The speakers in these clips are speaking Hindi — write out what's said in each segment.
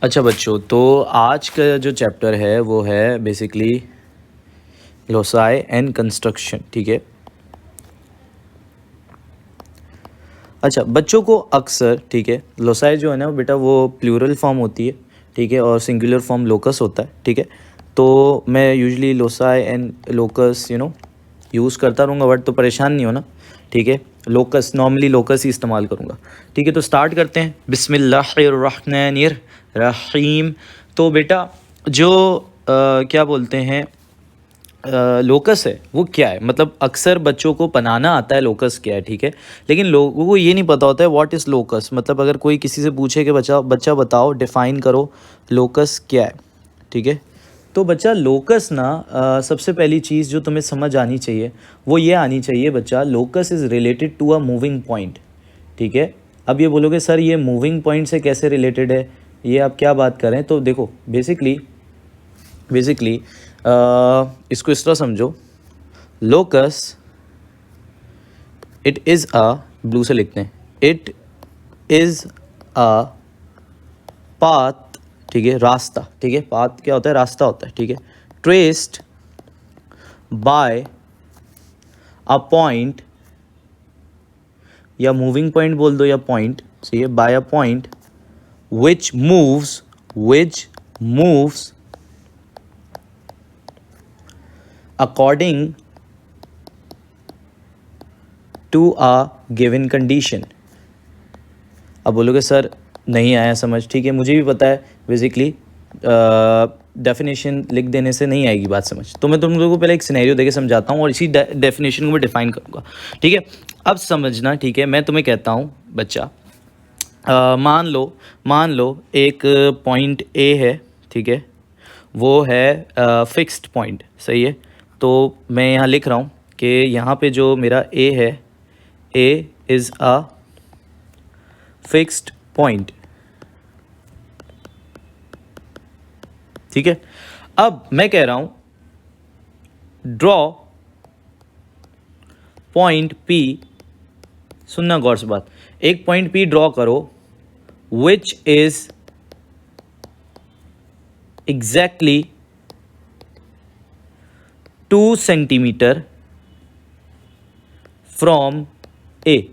अच्छा बच्चों, तो आज का जो चैप्टर है वो है बेसिकली लोसाई एंड कंस्ट्रक्शन। ठीक है। अच्छा बच्चों को अक्सर, ठीक है, लोसाई जो है ना बेटा वो प्लूरल फॉर्म होती है, ठीक है, और सिंगुलर फॉर्म लोकस होता है, ठीक है। तो मैं usually loci and locus use करता रहूँगा, बट तो परेशान नहीं होना, ठीक है। लोकस नॉर्मली लोकस ही इस्तेमाल करूँगा, ठीक है। तो स्टार्ट करते हैं, बिस्मिल्लाहिर्रहमानिर्रहीम। तो बेटा जो क्या बोलते हैं लोकस है वो क्या है, मतलब अक्सर बच्चों को बनाना आता है लोकस क्या है, ठीक है, लेकिन लोगों को ये नहीं पता होता है व्हाट इज़ लोकस। मतलब अगर कोई किसी से पूछे कि बच्चा बच्चा बताओ, डिफ़ाइन करो लोकस क्या है, ठीक है। तो बच्चा लोकस ना सबसे पहली चीज़ जो तुम्हें समझ आनी चाहिए वो ये आनी चाहिए बच्चा, locus is related to a moving point, ठीक है। अब ये बोलोगे सर ये मूविंग पॉइंट से कैसे रिलेटेड है, ये आप क्या बात कर रहे हैं। तो देखो बेसिकली इसको इस तरह समझो, locus it is a, blue से लिखते हैं, इट इज़ अ पाथ, ठीक है, रास्ता, ठीक है। पाथ क्या होता है, रास्ता होता है, ठीक है। ट्रेस्ड बाय अ पॉइंट, या मूविंग पॉइंट बोल दो या पॉइंट, सही है, by a point which moves according to a given condition. अब बोलोगे सर नहीं आया समझ, ठीक है, मुझे भी पता है बेसिकली डेफिनेशन लिख देने से नहीं आएगी बात समझ। तो मैं तुम लोगों को पहले एक सिनेरियो देके समझाता हूँ और इसी डेफिनेशन को मैं डिफाइन करूँगा, ठीक है। अब समझना, ठीक है, मैं तुम्हें कहता हूँ बच्चा, मान लो एक पॉइंट ए है, ठीक है, वो है फिक्स्ड पॉइंट, सही है। तो मैं यहाँ लिख रहा हूँ कि यहाँ पे जो मेरा ए है, A is a fixed point, ठीक है। अब मैं कह रहा हूं ड्रॉ पॉइंट पी, सुनना गौर से बात, एक पॉइंट पी ड्रॉ करो which is exactly 2 centimetre from A,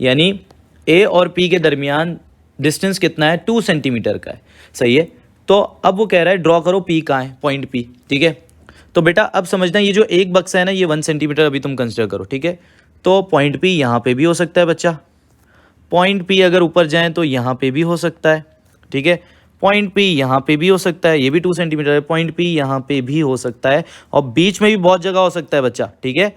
यानी ए और पी के दरमियान डिस्टेंस कितना है, 2 सेंटीमीटर का है, सही है। तो अब वो कह रहा है ड्रॉ करो पी कहाँ है, पॉइंट पी, ठीक है। तो बेटा अब समझना, ये जो एक बक्सा है ना, ये 1 सेंटीमीटर अभी तुम कंसिडर करो, ठीक है। तो पॉइंट पी यहाँ पे भी हो सकता है बच्चा, पॉइंट पी अगर ऊपर जाए तो यहाँ पे भी हो सकता है, ठीक है। पॉइंट पी यहाँ पे भी हो सकता है, ये भी 2 सेंटीमीटर है, पॉइंट पी यहाँ पे भी हो सकता है, और बीच में भी बहुत जगह हो सकता है बच्चा, ठीक है।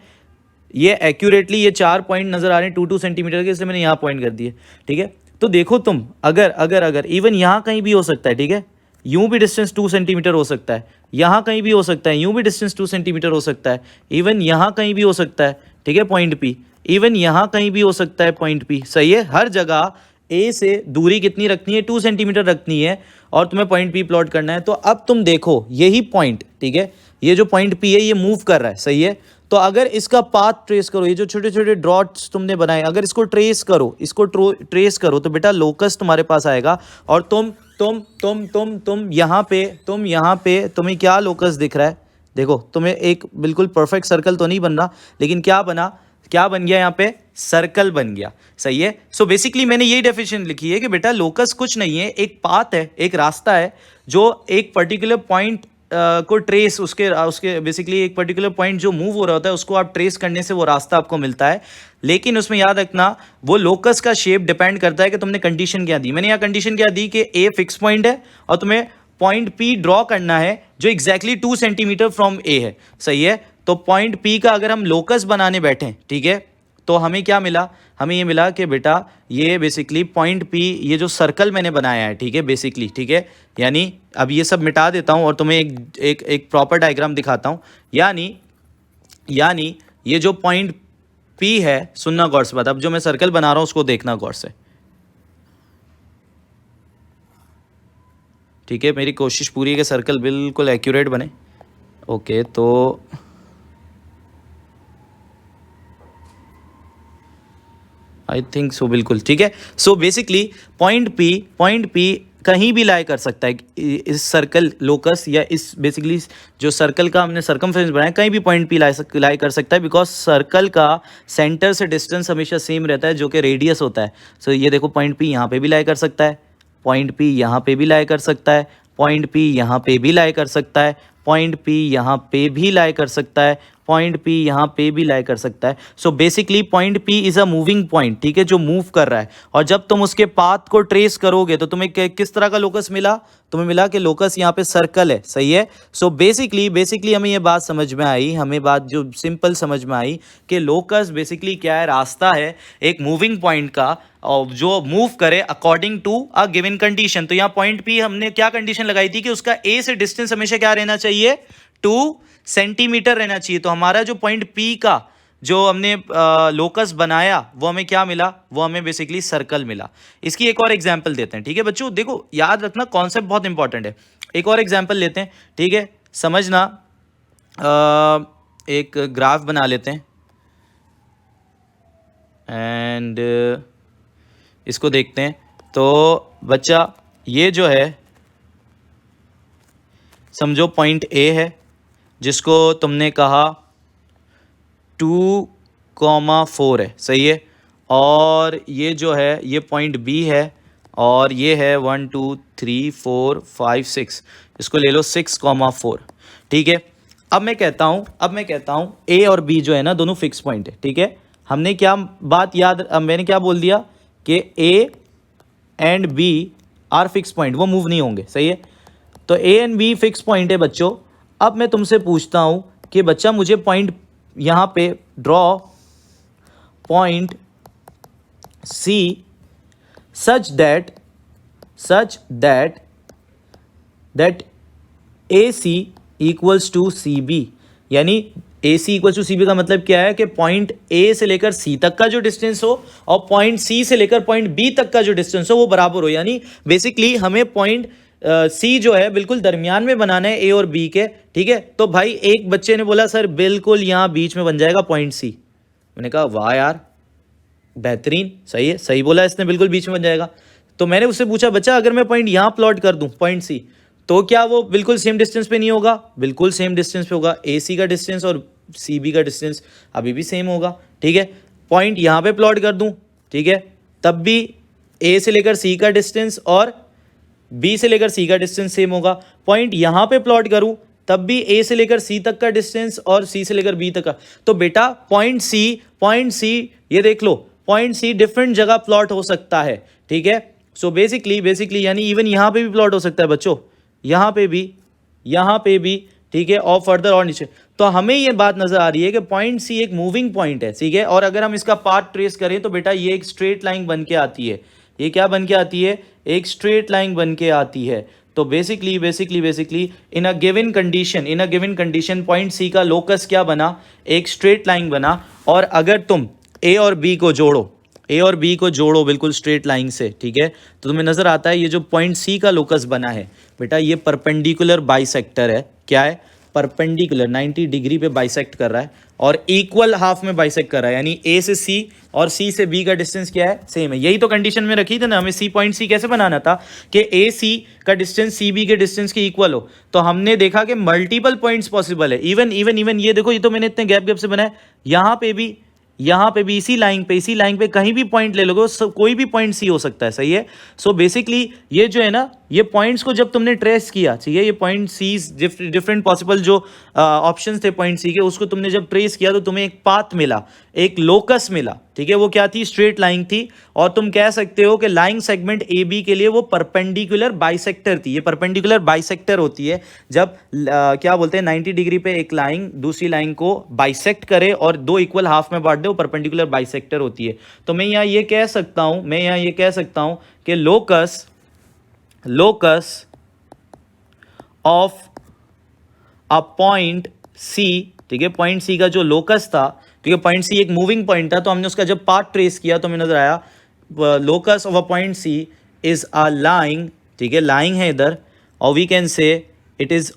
ये एक्यूरेटली ये 4 पॉइंट नजर आ रहे हैं 2 सेंटीमीटर के, इसलिए मैंने यहाँ पॉइंट कर दिए, ठीक है। तो देखो तुम अगर अगर अगर इवन यहाँ कहीं भी हो सकता है, ठीक है, यूं भी डिस्टेंस 2 सेंटीमीटर हो सकता है, यहाँ कहीं भी हो सकता है, यूं भी डिस्टेंस 2 सेंटीमीटर हो सकता है, इवन यहाँ कहीं भी हो सकता है, ठीक है, पॉइंट पी, इवन यहाँ कहीं भी हो सकता है पॉइंट पी, सही है। हर जगह ए से दूरी कितनी रखनी है, 2 सेंटीमीटर रखनी है, और तुम्हें पॉइंट पी प्लॉट करना है। तो अब तुम देखो यही पॉइंट, ठीक है, ये जो पॉइंट पी है ये मूव कर रहा है, सही है। तो अगर इसका पाथ ट्रेस करो, ये जो छोटे छोटे डॉट्स तुमने बनाए, अगर इसको ट्रेस करो, ट्रेस करो, तो बेटा लोकस तुम्हारे पास आएगा। और तुम यहाँ पे तुम्हें क्या लोकस दिख रहा है, देखो तुम्हें एक बिल्कुल परफेक्ट सर्कल तो नहीं बन रहा, लेकिन क्या बन गया यहाँ पे, सर्कल बन गया, सही है। सो बेसिकली मैंने यही डेफिनेशन लिखी है कि बेटा लोकस कुछ नहीं है, एक पाथ है, एक रास्ता है जो एक पर्टिकुलर पॉइंट को ट्रेस, उसके बेसिकली एक पर्टिकुलर पॉइंट जो मूव हो रहा होता है उसको आप ट्रेस करने से वो रास्ता आपको मिलता है। लेकिन उसमें याद रखना वो लोकस का शेप डिपेंड करता है कि तुमने कंडीशन क्या दी। मैंने यहाँ कंडीशन क्या दी कि ए फिक्स पॉइंट है और तुम्हें पॉइंट पी ड्रॉ करना है जो एग्जैक्टली 2 सेंटीमीटर फ्रॉम ए है, सही है। तो पॉइंट पी का अगर हम लोकस बनाने बैठे, ठीक है, तो हमें क्या मिला, हमें ये मिला कि बेटा ये बेसिकली पॉइंट पी, ये जो सर्कल मैंने बनाया है, ठीक है, बेसिकली, ठीक है, यानी अब ये सब मिटा देता हूं और तुम्हें एक प्रॉपर डायग्राम दिखाता हूं। यानी ये जो पॉइंट पी है, सुनना गौर से बात, अब जो मैं सर्कल बना रहा हूं उसको देखना गौर से, ठीक है। मेरी कोशिश पूरी है कि सर्कल बिल्कुल एक्यूरेट बने। ओके, तो आई थिंक सो, बिल्कुल ठीक है। सो बेसिकली पॉइंट पी कहीं भी लाई कर सकता है, इस सर्कल लोकस या इस बेसिकली जो सर्कल का हमने सर्कमफ्रेंस बनाया कहीं भी पॉइंट पी लाई कर सकता है, बिकॉज सर्कल का सेंटर से डिस्टेंस हमेशा सेम रहता है जो कि रेडियस होता है। सो ये देखो पॉइंट पी यहाँ पे भी लाई कर सकता है, पॉइंट पी यहाँ पे भी लाई कर सकता है, पॉइंट पी यहाँ पे भी लाई कर सकता है, पॉइंट पी यहाँ पे भी लाई कर सकता है, पॉइंट पी यहाँ पे भी लाई कर सकता है। So basically point P is a moving point, ठीक है, जो मूव कर रहा है। और जब तुम उसके पाथ को ट्रेस करोगे तो तुम्हें किस तरह का लोकस मिला, तुम्हें मिला कि लोकस यहाँ पे सर्कल है, सही है। सो बेसिकली हमें ये बात समझ में आई, हमें बात जो सिंपल समझ में आई कि लोकस बेसिकली क्या है, रास्ता है एक मूविंग पॉइंट का और जो मूव करे according to a given condition. तो यहाँ पॉइंट पी हमने क्या कंडीशन लगाई थी कि उसका ए से डिस्टेंस हमेशा क्या रहना चाहिए, 2 सेंटीमीटर रहना चाहिए। तो हमारा जो पॉइंट पी का जो हमने लोकस बनाया वो हमें क्या मिला, वो हमें बेसिकली सर्कल मिला। इसकी एक और एग्जांपल देते हैं, ठीक है बच्चों, देखो याद रखना कॉन्सेप्ट बहुत इंपॉर्टेंट है। एक और एग्जांपल लेते हैं, ठीक है, समझना। एक ग्राफ बना लेते हैं एंड इसको देखते हैं। तो बच्चा ये जो है समझो पॉइंट ए है जिसको तुमने कहा 2,4 है, सही है। और ये जो है ये पॉइंट बी है और ये है 1 2 3 4 5 6, इसको ले लो 6,4, ठीक है। अब मैं कहता हूँ ए और बी जो है ना दोनों फिक्स पॉइंट है, ठीक है। हमने क्या बात याद, मैंने क्या बोल दिया कि A and B are fix point, वो मूव नहीं होंगे, सही है। तो A and B fix point है बच्चों। अब मैं तुमसे पूछता हूं कि बच्चा मुझे पॉइंट यहां पे draw point C such that A C equals to C B. यानी A C equals to C B का मतलब क्या है कि पॉइंट ए से लेकर सी तक का जो डिस्टेंस हो और पॉइंट सी से लेकर पॉइंट बी तक का जो डिस्टेंस हो वो बराबर हो। यानी बेसिकली हमें पॉइंट सी जो है बिल्कुल दरमियान में बनाना है ए और बी के, ठीक है। तो भाई एक बच्चे ने बोला सर बिल्कुल यहाँ बीच में बन जाएगा पॉइंट सी। मैंने कहा वाह यार बेहतरीन, सही है, सही बोला इसने, बिल्कुल बीच में बन जाएगा। तो मैंने उससे पूछा बच्चा अगर मैं पॉइंट यहाँ प्लॉट कर दूं पॉइंट सी, तो क्या वो बिल्कुल सेम डिस्टेंस पे नहीं होगा? बिल्कुल सेम डिस्टेंस पे होगा। ए सी का डिस्टेंस और सी बी का डिस्टेंस अभी भी सेम होगा, ठीक है। पॉइंट यहाँ पे प्लॉट कर दूं, ठीक है, तब भी ए से लेकर सी का डिस्टेंस और बी से लेकर सी का डिस्टेंस सेम होगा। पॉइंट यहाँ पे प्लॉट करूं तब भी ए से लेकर सी तक का डिस्टेंस और सी से लेकर बी तक का। तो बेटा पॉइंट सी ये देख लो, पॉइंट सी डिफरेंट जगह प्लॉट हो सकता है, ठीक है। सो बेसिकली यानी इवन यहाँ पे भी प्लॉट हो सकता है बच्चों, यहाँ पे भी, ठीक है, और फर्दर और नीचे। तो हमें ये बात नजर आ रही है कि पॉइंट सी एक मूविंग पॉइंट है, ठीक है। और अगर हम इसका पाथ ट्रेस करें तो बेटा ये एक स्ट्रेट लाइन बन के आती है। ये क्या बन के आती है? एक स्ट्रेट लाइन बन के आती है। तो basically in a given condition point C का लोकस क्या बना? एक स्ट्रेट लाइन बना। और अगर तुम ए और बी को जोड़ो बिल्कुल स्ट्रेट लाइन से, ठीक है, तो तुम्हें नजर आता है ये जो पॉइंट सी का लोकस बना है बेटा ये परपेंडिकुलर बाइसेक्टर है। क्या है? परपेंडिकुलर, 90 डिग्री पे बाइसेक्ट कर रहा है और इक्वल हाफ में बाइसेक्ट कर रहा है। यानी ए से सी और सी से बी का डिस्टेंस क्या है? सेम है। यही तो कंडीशन में रखी थी ना हमें, सी पॉइंट सी कैसे बनाना था कि ए सी का डिस्टेंस सी बी के डिस्टेंस के इक्वल हो। तो हमने देखा कि मल्टीपल पॉइंट्स पॉसिबल है। इवन ये देखो, ये तो मैंने इतने गैप से बनाया, यहाँ पे भी इसी लाइन पे कहीं भी पॉइंट ले लोगे कोई भी पॉइंट सी हो सकता है, सही है। सो बेसिकली ये जो है ना, ये पॉइंट्स को जब तुमने ट्रेस किया, ठीक है, ये पॉइंट सी डिफरेंट पॉसिबल जो ऑप्शंस थे पॉइंट सी के, उसको तुमने जब ट्रेस किया तो तुम्हें एक पाथ मिला, एक लोकस मिला, ठीक है। वो क्या थी? स्ट्रेट लाइन थी। और तुम कह सकते हो कि लाइन सेगमेंट ए बी के लिए वो परपेंडिकुलर बाइसेक्टर थी। ये परपेंडिकुलर बाइसेक्टर होती है जब क्या बोलते हैं 90 डिग्री पे एक लाइन दूसरी लाइन को बाइसेक्ट करे और दो इक्वल हाफ में बांट दे, वो परपेंडिकुलर बाइसेक्टर होती है। तो मैं यहाँ ये कह सकता हूँ कि locus of a point C, ठीक है, पॉइंट सी का जो लोकस था, क्योंकि पॉइंट सी एक मूविंग पॉइंट था, तो हमने उसका जब पाथ ट्रेस किया तो हमें नजर आया locus of a point C is a line, ठीक है, लाइन है इधर, और we can say it is,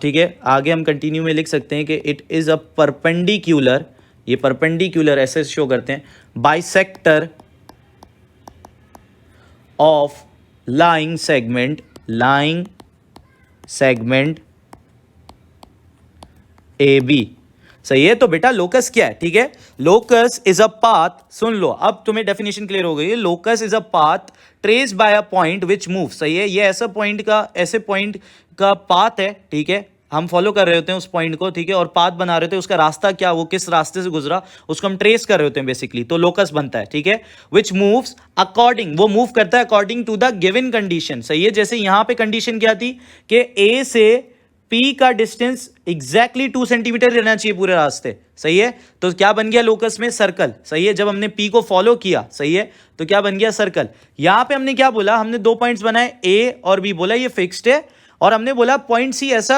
ठीक है, आगे हम कंटिन्यू में लिख सकते हैं कि इट इज अ परपेंडिकुलर, ये परपेंडिकुलर ऐसे शो करते हैं, bisector of lying segment AB। सही है। तो बेटा लोकस क्या है, ठीक है, लोकस इज अ पाथ, सुन लो अब तुम्हें डेफिनेशन क्लियर हो गई है। Locus is a path traced by a point which move. सही है, ये ऐसे पॉइंट का पाथ है, ठीक है, हम फॉलो कर रहे होते हैं उस पॉइंट को, ठीक है, और पाथ बना रहे होते हैं, उसका रास्ता क्या, वो किस रास्ते से गुजरा उसको हम ट्रेस कर रहे होते हैं बेसिकली, तो लोकस बनता है, ठीक है। विच मूव्स अकॉर्डिंग, वो मूव करता है according to the given condition. सही है, जैसे यहां पे कंडीशन क्या थी कि ए से पी का डिस्टेंस एग्जैक्टली 2 सेंटीमीटर रहना चाहिए पूरे रास्ते। सही है, तो क्या बन गया लोकस में, सर्कल। सही है, जब हमने पी को फॉलो किया, सही है, तो क्या बन गया, सर्कल। यहां पे हमने क्या बोला, हमने 2 पॉइंट्स बनाए ए और बी, बोला ये फिक्स्ड है, और हमने बोला पॉइंट सी ऐसा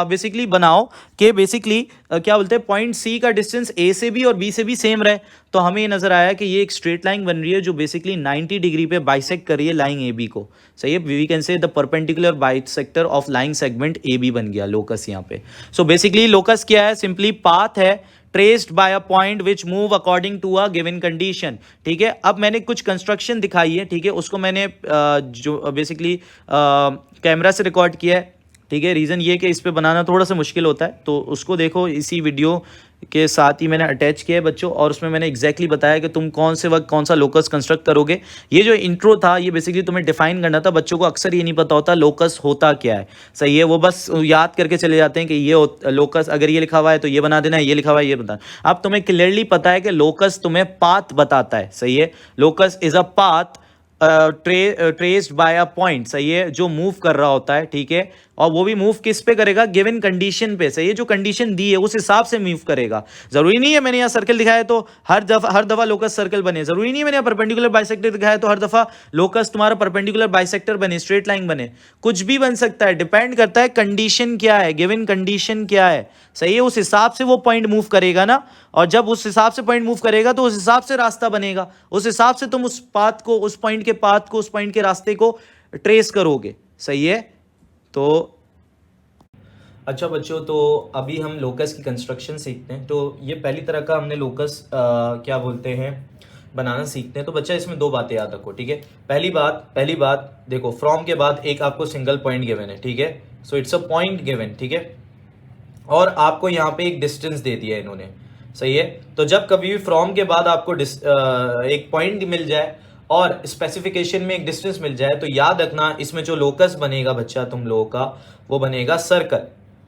बेसिकली बनाओ कि बेसिकली क्या बोलते हैं, पॉइंट सी का डिस्टेंस ए से भी और बी से भी सेम रहे। तो हमें ये नजर आया कि ये एक स्ट्रेट लाइन बन रही है जो बेसिकली 90 डिग्री पे बाइसेक्ट कर रही है लाइन ए बी को। सही है, we can say the perpendicular bisector of line segment A B बन गया लोकस यहाँ पे। सो बेसिकली लोकस क्या है, सिंपली पाथ है traced by a point which move according to a given condition. ठीक है, अब मैंने कुछ कंस्ट्रक्शन दिखाई है, ठीक है, उसको मैंने जो बेसिकली कैमरा से रिकॉर्ड किया है। ठीक है, रीज़न ये कि इस पे बनाना थोड़ा सा मुश्किल होता है, तो उसको देखो इसी वीडियो के साथ ही मैंने अटैच किया है बच्चों, और उसमें मैंने एग्जैक्टली बताया कि तुम कौन से वक्त कौन सा लोकस कंस्ट्रक्ट करोगे। ये जो इंट्रो था ये बेसिकली तुम्हें डिफाइन करना था, बच्चों को अक्सर ये नहीं पता होता लोकस होता क्या है। सही है, वो बस याद करके चले जाते हैं कि ये लोकस, अगर ये लिखा हुआ है तो ये बना देना है, ये लिखा हुआ है ये बता। अब तुम्हें क्लियरली पता है कि लोकस तुम्हें पाथ बताता है। सही है, locus is a path traced by a point. सही है, जो मूव कर रहा होता है, ठीक है, और वो भी मूव किस पे करेगा, गिवन कंडीशन पे। सही है, जो कंडीशन दी है उस हिसाब से मूव करेगा। जरूरी नहीं है मैंने यहाँ सर्कल दिखाया तो हर दफा लोकस सर्कल बने, जरूरी नहीं है मैंने यहाँ परपेंडिकुलर बाइसेक्टर दिखाया तो हर दफा लोकस तुम्हारा परपेंडिकुलर बाइसेक्टर बने, स्ट्रेट लाइन बने। कुछ भी बन सकता है, डिपेंड करता है कंडीशन क्या है, गिवन कंडीशन क्या है। सही है, उस हिसाब से वो पॉइंट मूव करेगा ना, और जब उस हिसाब से पॉइंट मूव करेगा तो उस हिसाब से रास्ता बनेगा, उस हिसाब से तुम उस पाथ को, उस पॉइंट के पाथ को, उस पॉइंट के रास्ते को ट्रेस करोगे। सही है, तो अच्छा बच्चों, तो अभी हम लोकस की कंस्ट्रक्शन सीखते हैं। तो ये पहली तरह का हमने लोकस क्या बोलते हैं, बनाना सीखते हैं। तो बच्चा इसमें 2 बातें याद रखो, ठीक है। पहली बात देखो, फ्रॉम के बाद एक आपको सिंगल पॉइंट गिवन है, ठीक है, so it's a point given, ठीक है, और आपको यहाँ पे एक डिस्टेंस दे दिया है इन्होंने। सही है, तो जब कभी भी फ्रॉम के बाद आपको एक पॉइंट मिल जाए और स्पेसिफिकेशन में एक डिस्टेंस मिल जाए, तो याद रखना इसमें जो लोकस बनेगा बच्चा तुम लोगों का, वो बनेगा सर्कल।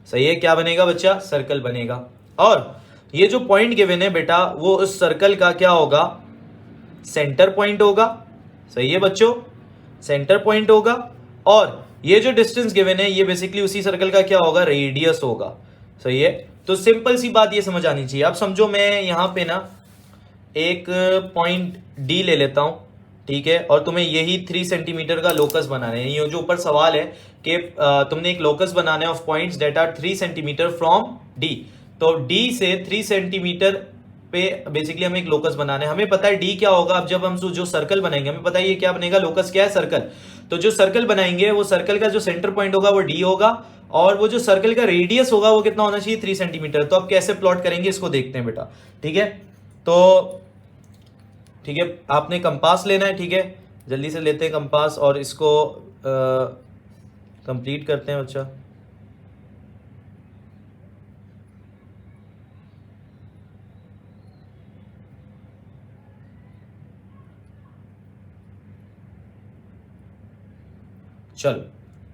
सही है, क्या बनेगा बच्चा, सर्कल बनेगा। और ये जो पॉइंट गिवन है बेटा, वो उस सर्कल का क्या होगा, सेंटर पॉइंट होगा। सही है बच्चों, सेंटर पॉइंट होगा। और ये जो डिस्टेंस गिवन है ये बेसिकली उसी सर्कल का क्या होगा, रेडियस होगा। सही है, तो सिंपल सी बात ये समझ आनी चाहिए। अब समझो मैं यहां पे ना एक पॉइंट डी ले लेता हूं, ठीक है, और तुम्हें यही 3 सेंटीमीटर का लोकस बनाना है। ये जो ऊपर सवाल है कि तुमने एक लोकस बनाना है of points that are 3 centimetre from D. तो डी से 3 सेंटीमीटर पे बेसिकली हमें एक लोकस बनाना है। हमें पता है डी क्या होगा। अब जब हम जो सर्कल बनाएंगे हमें पता है ये क्या बनेगा, लोकस क्या है, सर्कल। तो जो सर्कल बनाएंगे वो सर्कल का जो सेंटर पॉइंट होगा वो डी होगा, और वो जो सर्कल का रेडियस होगा वो कितना होना चाहिए, 3 सेंटीमीटर। तो अब कैसे प्लॉट करेंगे इसको देखते हैं बेटा, ठीक है। तो ठीक है, आपने कंपास लेना है, ठीक है, जल्दी से लेते हैं कंपास और इसको कंप्लीट करते हैं बच्चा। चलो,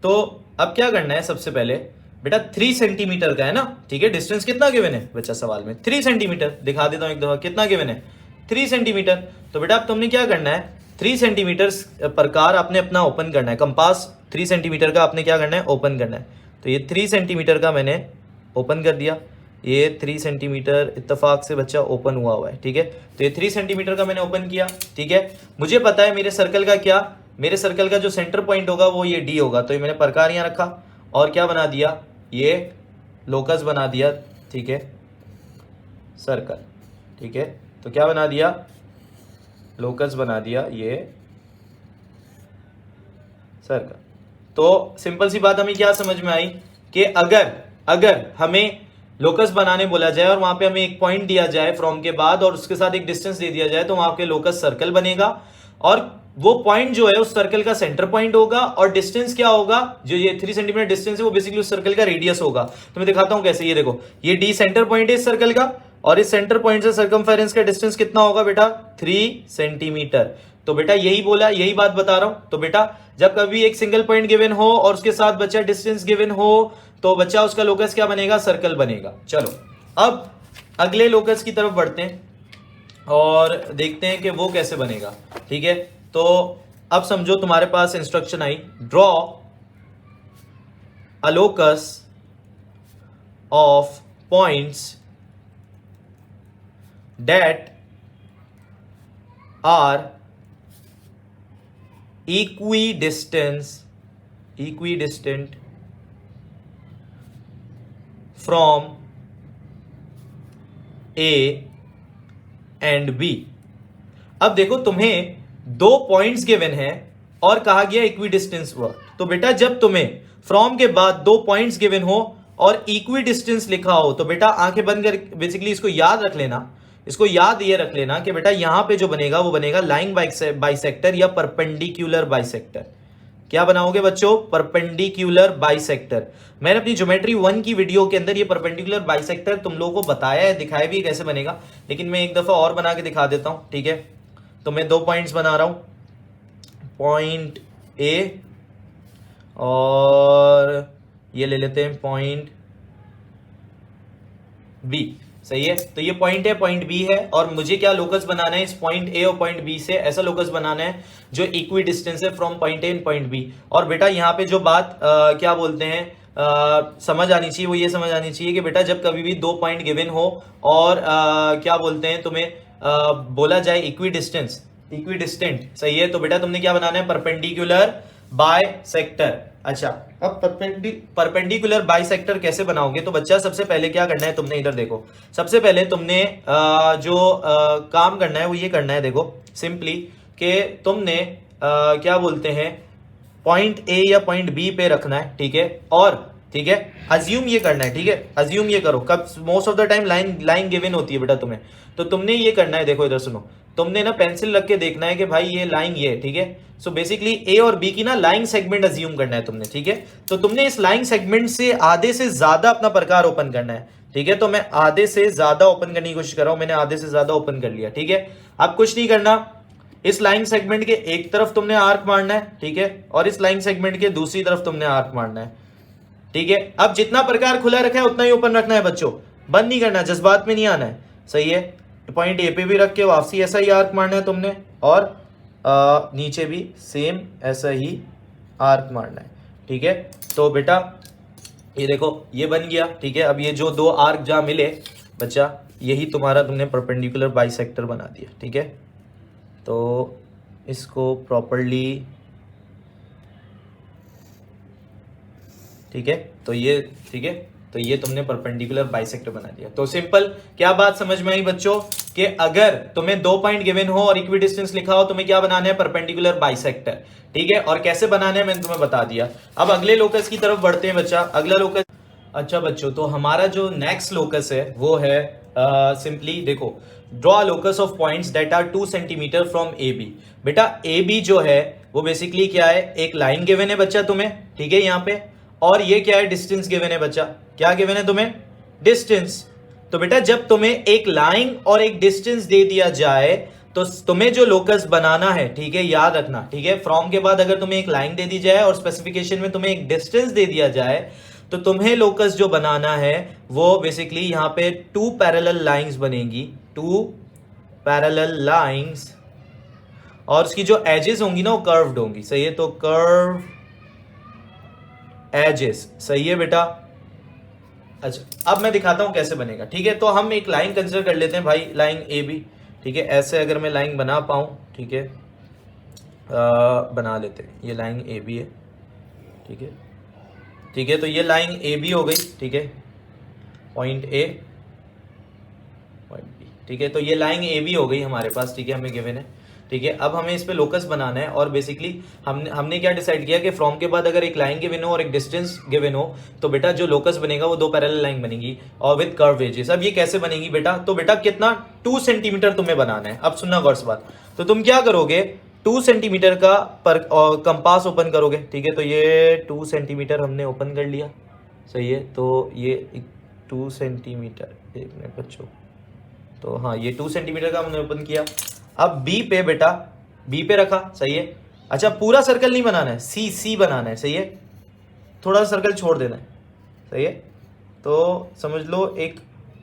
तो अब क्या करना है, सबसे पहले बेटा 3 सेंटीमीटर का है ना, ठीक है, डिस्टेंस कितना गिवन है बच्चा सवाल में, 3 सेंटीमीटर। दिखा देता हूं एक दफा कितना गिवन है, 3 सेंटीमीटर। तो बेटा अब तुमने क्या करना है, 3 सेंटीमीटर प्रकार आपने अपना ओपन करना है, कंपास 3 सेंटीमीटर का आपने क्या करना है, ओपन करना है। तो ये 3 सेंटीमीटर का मैंने ओपन कर दिया, ये 3 सेंटीमीटर इत्तेफाक से बच्चा ओपन हुआ है, ठीक है। तो ये 3 सेंटीमीटर का मैंने ओपन किया, ठीक है। मुझे पता है मेरे सर्कल का क्या, मेरे सर्कल का जो सेंटर पॉइंट होगा वो ये डी होगा। तो ये मैंने प्रकार यहाँ रखा और क्या बना दिया, ये लोकस बना दिया, ठीक है, सर्कल, ठीक है। तो क्या बना दिया, लोकस बना दिया ये सर्कल। तो सिंपल सी बात हमें क्या समझ में आई कि अगर हमें लोकस बनाने बोला जाए और वहां पे हमें एक पॉइंट दिया जाए फ्रॉम के बाद और उसके साथ एक डिस्टेंस दे दिया जाए, तो वहां पे लोकस सर्कल बनेगा। और वो पॉइंट जो है उस सर्कल का सेंटर पॉइंट होगा और डिस्टेंस क्या होगा, जो ये 3 सेंटीमीटर डिस्टेंस है वो बेसिकली उस सर्कल का रेडियस होगा। तो मैं दिखाता हूं कैसे। ये देखो, ये डी सेंटर पॉइंट है इस सर्कल का और इस सेंटर पॉइंट से सर्कमफेरेंस का डिस्टेंस कितना होगा बेटा, 3 सेंटीमीटर। तो बेटा यही बोला, यही बात बता रहा हूं। तो बेटा जब कभी एक सिंगल पॉइंट गिवन हो और उसके साथ बच्चा डिस्टेंस गिवन हो तो बच्चा उसका लोकस क्या बनेगा, सर्कल बनेगा। चलो अब अगले लोकस की तरफ बढ़ते हैं और देखते हैं कि वो कैसे बनेगा। ठीक है, तो अब समझो तुम्हारे पास इंस्ट्रक्शन आई, draw a locus of points that are equidistant from A and B। अब देखो तुम्हें दो पॉइंट्स गिवन है और कहा गया इक्विडिस्टेंस वर्क। तो बेटा जब तुम्हें फ्रॉम के बाद दो पॉइंट्स गिवन हो और इक्विडिस्टेंस लिखा हो तो बेटा आंखें बंद कर बेसिकली इसको याद रख लेना, इसको याद ये रख लेना कि बेटा यहां पे जो बनेगा वो बनेगा लाइन बाइसेक्टर या परपेंडिकुलर बाइसेक्टर। क्या बनाओगे बच्चों, परपेंडिकुलर बाइसेक्टर। मैंने अपनी ज्योमेट्री 1 की वीडियो के अंदर ये परपेंडिकुलर बाइसेक्टर तुम लोगों को बताया है, दिखाया भी कैसे बनेगा, लेकिन मैं एक दफा और बना के दिखा देता हूं। ठीक है, तो मैं दो पॉइंट्स बना रहा हूं, पॉइंट ए और ये ले लेते हैं पॉइंट बी। सही है, तो ये पॉइंट है, पॉइंट बी है और मुझे क्या लोकस बनाना है इस पॉइंट ए और पॉइंट बी से, ऐसा लोकस बनाना है जो इक्वी डिस्टेंस है from point A and point B. और बेटा यहाँ पे जो बात क्या बोलते हैं समझ आनी चाहिए, वो ये समझ आनी चाहिए कि बेटा जब कभी भी दो पॉइंट गिवन हो और क्या बोलते हैं तुम्हें बोला जाए इक्विडिस्टेंट। सही है, तो बेटा तुमने क्या बनाना है, परपेंडिकुलर बाइसेक्टर। अच्छा, अब परपेंडिकुलर बाइसेक्टर कैसे बनाओगे, तो बच्चा सबसे पहले क्या करना है तुमने, इधर देखो, सबसे पहले तुमने जो काम करना है वो ये करना है, देखो सिंपली कि तुमने क्या बोलते हैं पॉइंट ए या पॉइंट बी पे रखना है। ठीक है, और ठीक है अज्यूम ये करना है। ठीक है, अज्यूम ये करो, कब most of the time line given होती है बेटा तुम्हें, तो तुमने ये करना है, देखो इधर सुनो, तुमने ना पेंसिल रख के देखना है कि भाई ये लाइन ये, ठीक है। सो बेसिकली ए और बी की ना लाइन सेगमेंट अज्यूम करना है तुमने। ठीक है, तो तुमने इस लाइन सेगमेंट से आधे से ज्यादा अपना प्रकार ओपन करना है। ठीक है, तो मैं आधे से ज्यादा ओपन करने की कोशिश कर रहा हूं, मैंने आधे से ज्यादा ओपन कर लिया। ठीक है, अब कुछ नहीं करना, इस लाइन सेगमेंट के एक तरफ तुमने आर्क मारना है। ठीक है, और इस लाइन सेगमेंट के दूसरी तरफ तुमने आर्क मारना है। ठीक है, अब जितना प्रकार खुला रखा है उतना ही ओपन रखना है बच्चों, बंद नहीं करना, जज्बात में नहीं आना है। सही है, पॉइंट ए पे भी रख के वापसी ऐसा ही आर्क मारना है तुमने और नीचे भी सेम ऐसा ही आर्क मारना है। ठीक है, तो बेटा ये देखो ये बन गया। ठीक है, अब ये जो दो आर्क जहां मिले बच्चा, यही तुम्हारा तुमने परपेंडिकुलर बाइसेक्टर बना दिया। ठीक है, तो इसको प्रॉपर्ली, ठीक है, तो ये, ठीक है, तो ये तुमने परपेंडिकुलर बाइसेक्टर बना दिया। तो सिंपल क्या बात समझ में आई बच्चों कि अगर तुम्हें दो पॉइंट गिवन हो और इक्विडिस्टेंस लिखा हो, तुम्हें क्या बनाना है, परपेंडिकुलर बाइसेक्टर। ठीक है, और कैसे बनाना है मैंने तुम्हें बता दिया। अब अगले लोकस की तरफ बढ़ते हैं बच्चा, अगला लोकस। अच्छा बच्चों, तो हमारा जो नेक्स्ट लोकस है वो है सिंपली देखो, draw locus of points that are 2 centimetre from A B. बेटा ए बी जो है वो बेसिकली क्या है, एक लाइन गिवन है बच्चा तुम्हें। ठीक है, यहाँ पे, और ये क्या है, डिस्टेंस गिवन है बच्चा। क्या गिवन है तुम्हें, डिस्टेंस। तो बेटा जब तुम्हें एक लाइन और एक डिस्टेंस दे दिया जाए तो तुम्हें जो लोकस बनाना है, ठीक है, याद रखना। ठीक है, फ्रॉम के बाद अगर तुम्हें एक लाइन दे दी जाए और स्पेसिफिकेशन में तुम्हें एक डिस्टेंस दे दिया जाए तो तुम्हें लोकस जो बनाना है वो बेसिकली यहां पे 2 पैरेलल लाइंस बनेगी, 2 पैरेलल लाइंस, और उसकी जो एजेस होंगी ना वो कर्व्ड होंगी। सही है, तो कर्व एजेस। सही है बेटा। अच्छा, अब मैं दिखाता हूं कैसे बनेगा। ठीक है, तो हम एक लाइन कंसिडर कर लेते हैं भाई, लाइन ए बी। ठीक है, ऐसे अगर मैं लाइन बना पाऊं, ठीक है, बना लेते हैं, ये लाइन ए बी है। ठीक है, ठीक है, तो ये लाइन ए बी हो गई। ठीक है, पॉइंट ए पॉइंट बी। ठीक है, तो ये लाइन ए बी हो गई हमारे पास। ठीक है, हमें गिवन है। ठीक है, अब हमें इस पे लोकस बनाना है और बेसिकली हमने क्या डिसाइड किया कि फ्रॉम के बाद अगर एक लाइन गिवन हो और एक डिस्टेंस गिवन हो तो बेटा जो लोकस बनेगा वो 2 पैरेलल लाइन बनेगी और विद कर्व एजेस। अब ये कैसे बनेगी बेटा, तो बेटा कितना, 2 सेंटीमीटर तुम्हें बनाना है। अब सुनना वर्ष बात, तो तुम क्या करोगे, 2 सेंटीमीटर का पर कंपास ओपन करोगे, ठीक है, तो ये 2 सेंटीमीटर हमने ओपन कर लिया, सही है। तो ये 2 सेंटीमीटर, एक मिनट बच्चों, तो हाँ ये 2 सेंटीमीटर का हमने ओपन किया। अब बी पे बेटा, बी पे रखा, सही है। अच्छा पूरा सर्कल नहीं बनाना है, सी बनाना है, सही है, थोड़ा सर्कल छोड़ देना है, सही है। तो समझ लो एक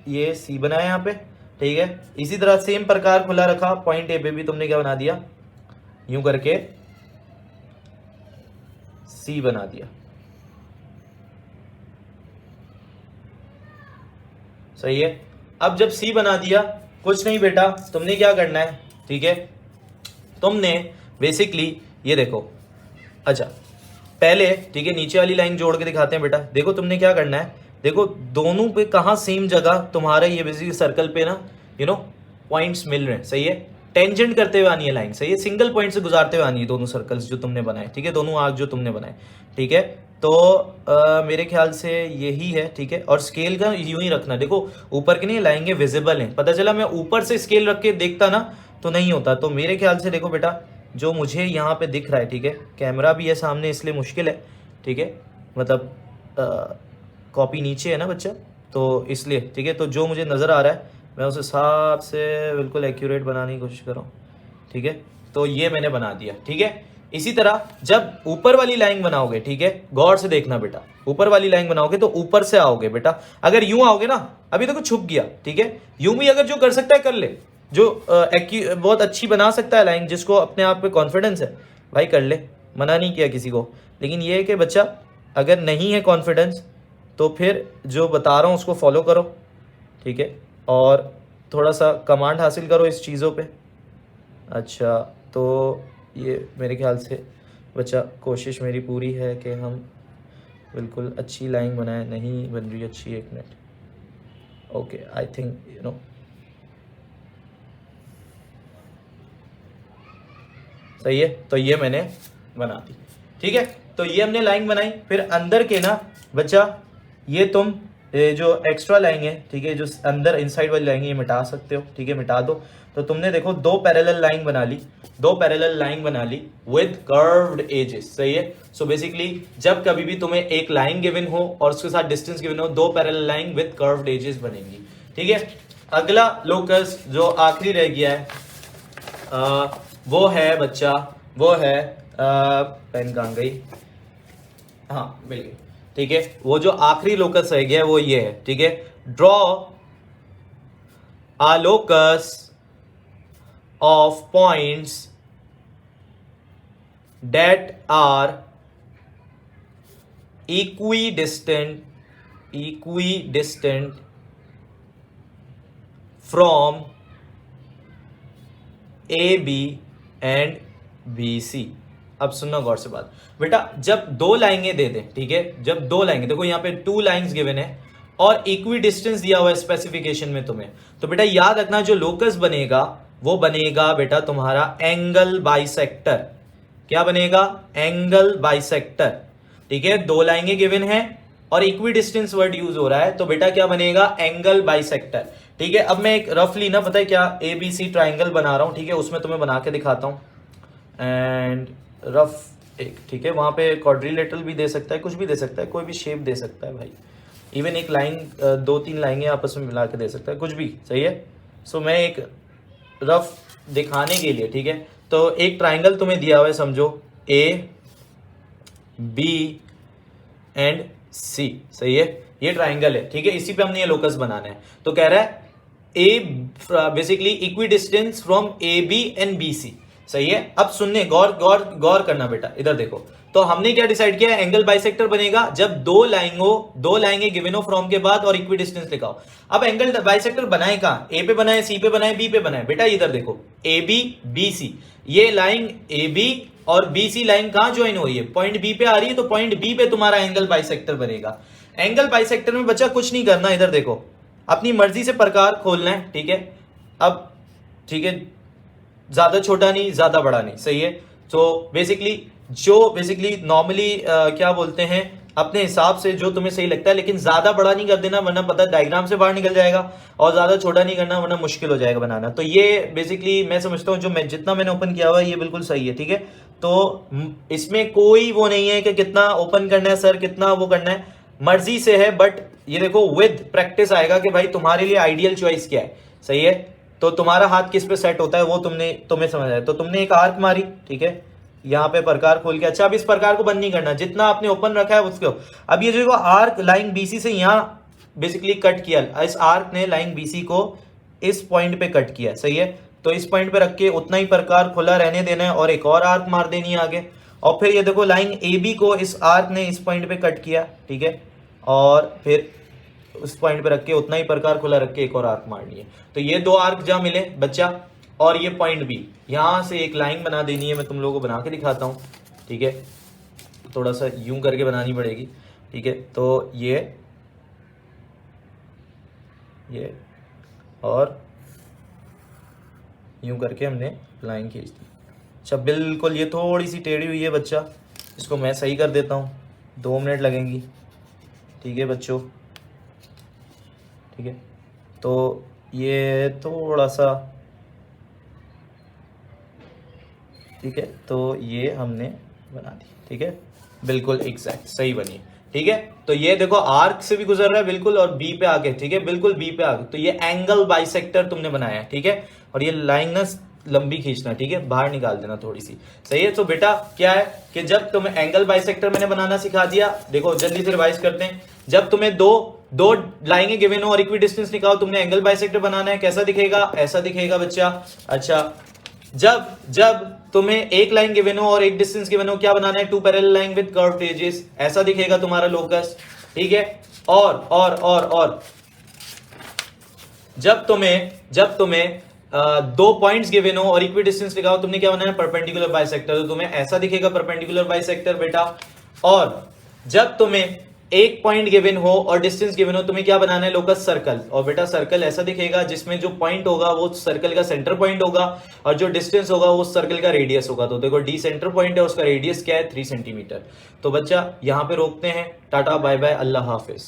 ये सी बनाया यहाँ पे, ठीक है। इसी तरह सेम प्रकार खुला रखा, पॉइंट ए पे भी तुमने क्या बना दिया, यूं करके सी बना दिया, सही है। अब जब सी बना दिया, कुछ नहीं बेटा, तुमने क्या करना है, ठीक है, तुमने बेसिकली ये देखो, अच्छा पहले, ठीक है, नीचे वाली लाइन जोड़ के दिखाते हैं बेटा। देखो तुमने क्या करना है, देखो दोनों पे कहाँ सेम जगह तुम्हारा ये बेसिकली सर्कल पे ना पॉइंट्स मिल रहे हैं, सही है। टेंजेंट करते हुए आनी है लाइन, सही है, सिंगल पॉइंट से गुजारते हुए आनी है दोनों सर्कल्स जो तुमने बनाए, ठीक है, दोनों आर्क जो तुमने बनाए, ठीक है। तो मेरे ख्याल से यही है, ठीक है। और स्केल का यूं ही रखना, देखो ऊपर के नहीं लाएंगे विजिबल हैं, पता चला मैं ऊपर से स्केल रख के देखता ना तो नहीं होता। तो मेरे ख्याल से देखो बेटा, जो मुझे यहाँ पे दिख रहा है, ठीक है, कैमरा भी है सामने इसलिए मुश्किल है, ठीक है, मतलब कॉपी नीचे है ना बच्चा, तो इसलिए, ठीक है। तो जो मुझे नज़र आ रहा है मैं उस हिसाब से बिल्कुल एक्यूरेट बनाने की कोशिश कर रहा हूँ, ठीक है। तो ये मैंने बना दिया, ठीक है। इसी तरह जब ऊपर वाली लाइन बनाओगे, ठीक है, गौर से देखना बेटा, ऊपर वाली लाइन बनाओगे तो ऊपर से आओगे बेटा। अगर यूं आओगे ना, अभी तो छुप गया, ठीक है, यूं भी अगर जो कर सकता है कर ले, जो बहुत अच्छी बना सकता है लाइन, जिसको अपने आप पे कॉन्फिडेंस है भाई कर ले, मना नहीं किया किसी को। लेकिन ये है कि बच्चा अगर नहीं है कॉन्फिडेंस तो फिर जो बता रहा हूँ उसको फॉलो करो, ठीक है, और थोड़ा सा कमांड हासिल करो इस चीज़ों पे। अच्छा तो ये मेरे ख्याल से बच्चा कोशिश मेरी पूरी है कि हम बिल्कुल अच्छी लाइन बनाए, नहीं बन रही अच्छी, एक मिनट, ओके आई थिंक सही है। तो ये मैंने बना दी, ठीक है। तो ये हमने लाइन बनाई, फिर अंदर के ना बच्चा ये तुम जो एक्स्ट्रा लाइन है, ठीक है, जो अंदर इनसाइड वाली लाइन है ये मिटा सकते हो, ठीक है, मिटा दो। तो तुमने देखो दो पैरेलल लाइन बना ली, दो पैरेलल लाइन बना ली विद कर्व्ड एजेस, सही है। सो बेसिकली जब कभी भी तुम्हें एक लाइन गिवन हो और उसके साथ डिस्टेंस गिवन हो, दो parallel line with curved edges बनेंगी, ठीक है। अगला लोकस जो आखिरी रह गया है वो है बच्चा, वो है पेन कहाँ गई, हाँ मिल गई, ठीक है। वो जो आखिरी लोकस रह गया है वो ये है, ठीक है, draw a locus of points that are equidistant from AB and BC। अब सुनना गौर से बात बेटा, जब दो लाइनें दे दें, ठीक है, जब दो लाइनें, देखो यहाँ पे 2 लाइंस गिवन है और इक्वी डिस्टेंस दिया हुआ है स्पेसिफिकेशन में तुम्हें, तो बेटा याद रखना जो लोकस बनेगा वो बनेगा बेटा तुम्हारा एंगल बाइसेक्टर। क्या बनेगा, एंगल बाइसेक्टर, ठीक है। दो लाइनें गिवन है और इक्वी डिस्टेंस वर्ड यूज हो रहा है, तो बेटा क्या बनेगा, एंगल बाइसेक्टर, ठीक है। अब मैं एक रफली ना पता है क्या ABC ट्राइंगल बना रहा हूं, ठीक है, उसमें तुम्हें बना के दिखाता हूं एंड रफ एक, ठीक है, वहां पे क्वाड्रिलेटरल भी दे सकता है, कुछ भी दे सकता है, कोई भी शेप दे सकता है भाई, इवन एक लाइन 2-3 लाइनें आपस में मिला के दे सकता है, कुछ भी, सही है। सो मैं एक रफ दिखाने के लिए, ठीक है, तो एक ट्राइंगल तुम्हें दिया हुआ है, समझो AB एंड C, सही है, ये ट्राइंगल है, ठीक है, इसी पे हमने ये लोकस बनाना है। तो कह रहा है basically equi distance from AB and BC, सही है। अब सुनने गौर करना बेटा, इधर देखो, तो हमने क्या डिसाइड किया है, एंगल बाइसेक्टर बनेगा जब दो लाइनें गिवन हो फ्रॉम के बाद और इक्वी डिस्टेंस लिखाओ। अब एंगल बाइसेक्टर बनाए कहां, ए पे बनाए, सी पे बनाए, बी पे बनाए, बेटा इधर देखो AB BC, ये लाइन AB और BC लाइन कहां ज्वाइन हो रही है, पॉइंट बी पे आ रही है, तो पॉइंट बी पे तुम्हारा एंगल बाइसेक्टर बनेगा। एंगल बाइसेक्टर में बच्चा कुछ नहीं करना, इधर देखो अपनी मर्जी से प्रकार खोलना है, ठीक है। अब ठीक है, ज्यादा छोटा नहीं ज्यादा बड़ा नहीं, सही है। तो बेसिकली जो नॉर्मली क्या बोलते हैं अपने हिसाब से जो तुम्हें सही लगता है, लेकिन ज्यादा बड़ा नहीं कर देना वरना पता डायग्राम से बाहर निकल जाएगा, और ज्यादा छोटा नहीं करना वरना मुश्किल हो जाएगा बनाना। तो ये बेसिकली मैं समझता हूँ जो मैं जितना मैंने ओपन किया हुआ है ये बिल्कुल सही है, ठीक है। तो इसमें कोई वो नहीं है कि कितना ओपन करना है सर, कितना वो करना है, मर्जी से है। बट ये देखो विद प्रैक्टिस आएगा कि भाई तुम्हारे लिए आइडियल चॉइस क्या है, सही है। तो तुम्हारा हाथ किस पे सेट होता है वो तुम्हें समझ आया। तो तुमने एक आर्क मारी, ठीक है, यहाँ पे प्रकार खोल के। अच्छा, अब इस प्रकार को बंद नहीं करना, जितना आपने ओपन रखा है उसको। अब ये जो आर्क लाइन बीसी से यहाँ बेसिकली कट किया, इस आर्क ने लाइन बीसी को इस पॉइंट पे कट किया, सही है। तो इस पॉइंट पे रख के उतना ही प्रकार खुला रहने देना है और एक और आर्क मार देनी है आगे। और फिर ये देखो लाइन ए बी को इस आर्क ने इस पॉइंट पे कट किया, ठीक है, और फिर उस पॉइंट पे रख के उतना ही प्रकार खुला रख के एक और आर्क मारनी है। तो ये दो आर्क जहां मिले बच्चा, और ये पॉइंट बी, यहां से एक लाइन बना देनी है। मैं तुम लोगों को बना के दिखाता हूं, ठीक है, थोड़ा सा यूं करके बनानी पड़ेगी, ठीक है। तो ये और यूं करके हमने लाइन खींच दी। अच्छा, बिल्कुल ये थोड़ी सी टेढ़ी हुई है बच्चा, इसको मैं सही कर देता हूँ, 2 मिनट लगेंगी, ठीक है बच्चों, ठीक है। तो ये थोड़ा सा, ठीक है, तो ये हमने बना दी, ठीक है, बिल्कुल एग्जैक्ट सही बनी, ठीक है। तो ये देखो आर्क से भी गुजर रहा है बिल्कुल, और बी पे आके, ठीक है, बिल्कुल बी पे आके। तो ये एंगल बाइसेक्टर तुमने बनाया है, ठीक है। और ये लाइन ना लंबी खींचना, ठीक है, बाहर निकाल देना थोड़ी सी, सही है। तो बेटा क्या है कि जब तुम्हें एंगल बाइसेक्टर मैंने बनाना सिखा दिया, देखो जल्दी से रिवाइज करते हैं। जब तुम्हें दो लाइनें गिवन हो और इक्वी डिस्टेंस निकालो, तुमने एंगल बाइसेक्टर बनाना है, कैसा दिखेगा, ऐसा दिखेगा बच्चा। अच्छा, जब तुम्हें एक लाइन गिवन हो और एक डिस्टेंस गिवन हो, क्या बनाना है, 2 parallel line with curved edges, ऐसा दिखेगा तुम्हारा लोकस, ठीक है। और जब तुम्हें 2 पॉइंट्स गिवन हो और इक्वी डिस्टेंस निकालो, तुमने क्या बनाना है, परपेंडिकुलर बाइसेक्टर, तो तुम्हें ऐसा दिखेगा परपेंडिकुलर बाइसेक्टर बेटा। और जब तुम्हें एक पॉइंट गिवन हो और डिस्टेंस गिवन हो, तुम्हें क्या बनाना है, लोकस सर्कल, और बेटा सर्कल ऐसा दिखेगा जिसमें जो पॉइंट होगा वो सर्कल का सेंटर पॉइंट होगा और जो डिस्टेंस होगा वो सर्कल का रेडियस होगा। तो देखो डी सेंटर पॉइंट है, उसका रेडियस क्या है, 3 सेंटीमीटर। तो बच्चा यहां पे रोकते हैं, टाटा बाय बाय, अल्लाह हाफिज।